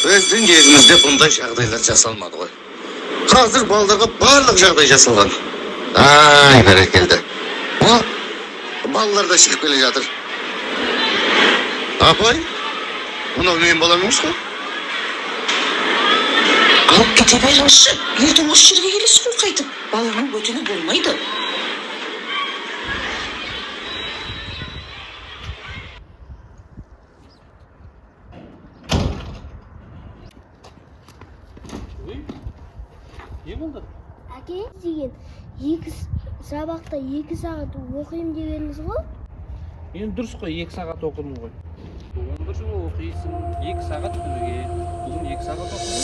Біздің кезімізде бұндай жағдайлар жасалмады ғой. Қазір балдарға барлық жағдай жасалған. Ай, бәрекелді. Балалар да шығып келе жатыр. Апай, мынау мен балам емес қой. Алып кете беріңізші. Ертең осы жерге келесіз ғой қайтып. Баланың бөтені болмайды. Не болды? Әке деген сабақта 2 сағат оқимын дегеніңіз ғой? Енді дұрыс қой, 2 сағат оқыдым ғой. 11 жыл оқисың, 2 сағат күніге. Бүгін 2 сағат оқыдым.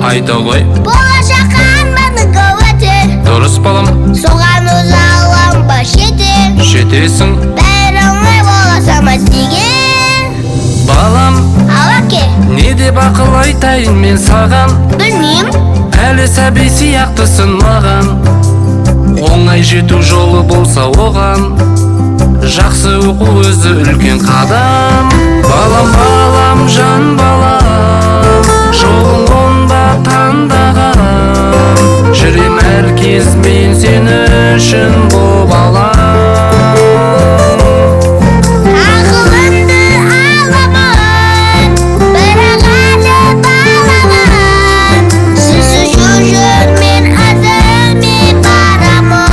Айта ғой. Болашаққа арманың өтер. Дұрыс балам. Соған ұзаланба шетер. Жетесің. Бәрі оңай боласа ма деген. Балам. Ал әке. Не деп ақыл айтайын мен саған? Білмеймін. Әлі сәби сияқтысың маған. Оңай жету жолы болса оған. Жақсы оқу өзі үлкен қадам. Балам, балам, жан балам. Жолың оңба таңдаған. Жүрем әр кез мен сені үшін боп алам. Ақылыңды аламын, бірақ әлі баламын. Сізсіз жүрмен өзіме барамын.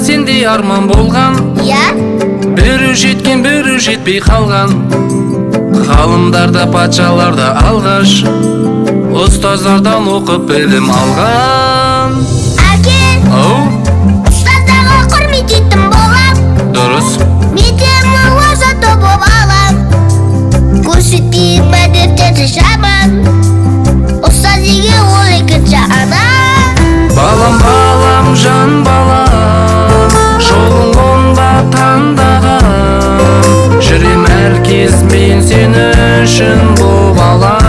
Сендей арман болған, бірі жеткен бірі жетпей қалған. Ғалымдарда патшаларда алғаш, ұстаздардан оқып білім алған. Әке, ұстаздарға құрмет еттім болам. Дұрыс. Мектебімді озат болып алам. Көрсетпейік мәдеттерді жаман. Ұстаз деген ол екінші ана. Балам, балам, жан балам. Жолың оңба таңдаған. Жүрем әр кез мен сені үшін боп алам.